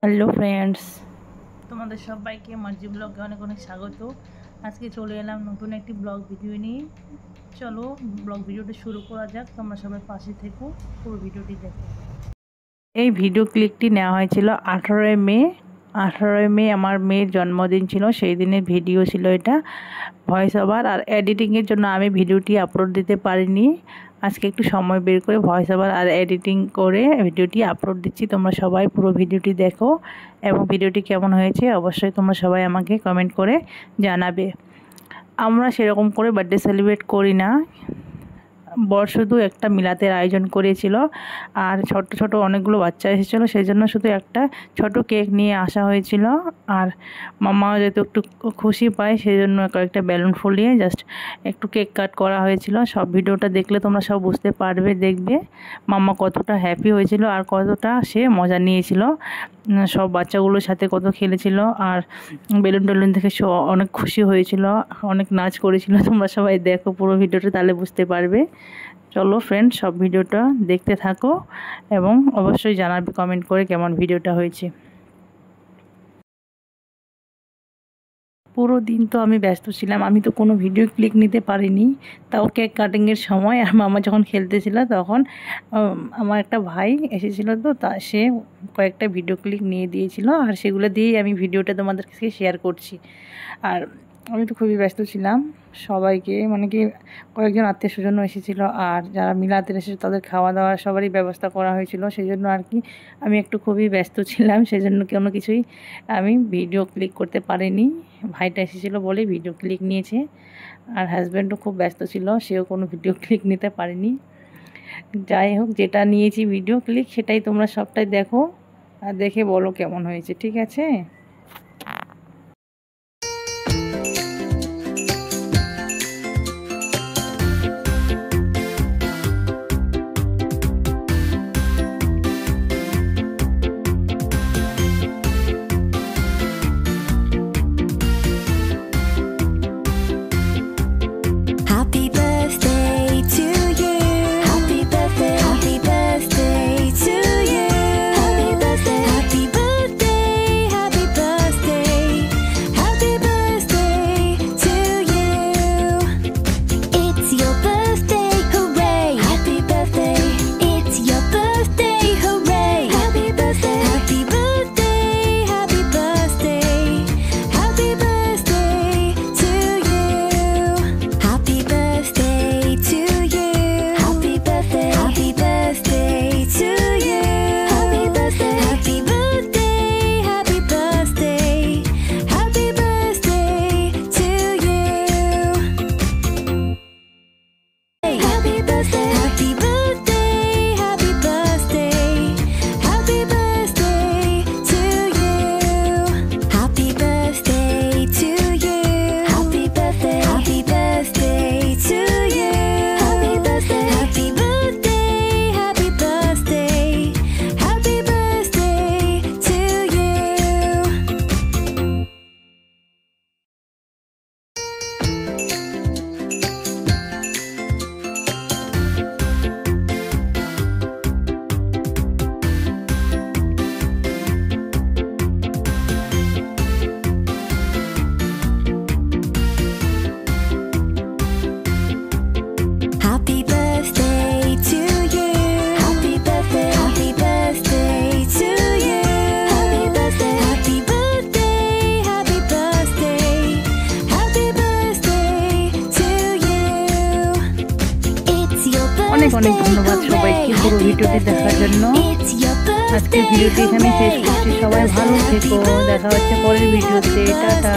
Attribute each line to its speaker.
Speaker 1: Hello friends, তোমাদের সবাইকে মার্জি ব্লগে অনেক অনেক স্বাগত। আজকে চলে এলাম নতুন একটি ব্লগ ভিডিও নিয়ে। চলো ব্লগ ভিডিওটি শুরু করা যাক। তোমরা সবাই পাশে থেকো, পুরো ভিডিওটি দেখো। এই ভিডিও ক্লিপটি নেওয়া হয়েছিল 18ই মে। 18ই মে আমার মেয়ের জন্মদিন ছিল, সেই দিনের ভিডিও ছিল এটা। ভয়েস ওভার আর এডিটিংয়ের জন্য আমি ভিডিওটি আপলোড দিতে পারিনি। আজকে একটু সময় বের করে ভয়েস ওভার আর এডিটিং করে ভিডিওটি আপলোড দিচ্ছি। তোমরা সবাই পুরো ভিডিওটি দেখো এবং ভিডিওটি কেমন হয়েছে অবশ্যই তোমরা সবাই আমাকে কমেন্ট করে জানাবে। আমরা সেরকম করে বার্থডে সেলিব্রেট করি না, বর শুধু একটা মিলাতের আয়োজন করেছিল আর ছোট ছোট অনেকগুলো বাচ্চা এসেছিলো, সেই জন্য শুধু একটা ছোট কেক নিয়ে আসা হয়েছিল। আর মামাও যেহেতু একটু খুশি পায় সেই জন্য কয়েকটা বেলুন ফুলিয়ে জাস্ট একটু কেক কাট করা হয়েছিল। সব ভিডিওটা দেখলে তোমরা সব বুঝতে পারবে, দেখবে মামা কতটা হ্যাপি হয়েছিল আর কতটা সে মজা নিয়েছিল। সব বাচ্চাগুলোর সাথে কত খেলেছিল আর বেলুন টেলুন দেখে সে অনেক খুশি হয়েছিল, অনেক নাচ করেছিল। তোমরা সবাই দেখো পুরো ভিডিওটা, তাহলে বুঝতে পারবে। চলো ফ্রেন্ড, সব ভিডিওটা দেখতে থাকো এবং অবশ্যই জানাবে কমেন্ট করে কেমন ভিডিওটা হয়েছে। পুরো দিন তো আমি ব্যস্ত ছিলাম, আমি তো কোনো ভিডিও ক্লিক নিতে পারিনি। তাও কেক কাটিংয়ের সময় আর মামা যখন খেলতেছিল তখন আমার একটা ভাই এসেছিল, তো সে কয়েকটা ভিডিও ক্লিক নিয়ে দিয়েছিল আর সেগুলো দিয়েই আমি ভিডিওটা তোমাদের কাছে শেয়ার করছি। আর আমি তো খুবই ব্যস্ত ছিলাম, সবাইকে মানে কি কয়েকজন আত্মীয় স্বজনও এসেছিলো আর যারা মিলাতে এসেছে তাদের খাওয়া দাওয়া সবারই ব্যবস্থা করা হয়েছিল। সেই জন্য আর কি আমি একটু খুবই ব্যস্ত ছিলাম, সেই জন্য কোনো কিছুই আমি ভিডিও ক্লিক করতে পারিনি। ভাইটা এসেছিলো বলে ভিডিও ক্লিক নিয়েছে আর হাজব্যান্ডও খুব ব্যস্ত ছিল, সেও কোনো ভিডিও ক্লিক নিতে পারেনি। যাই হোক, যেটা নিয়েছি ভিডিও ক্লিক সেটাই তোমরা সবটাই দেখো আর দেখে বলো কেমন হয়েছে, ঠিক আছে? অনেক অনেক ধন্যবাদ সবাইকে পুরো ভিডিওটি দেখার জন্য। আজকে ভিডিওটি এখানে শেষ করছি, সবাই ভালো থেকো, দেখা হচ্ছে পরের ভিডিওতে। টাটা।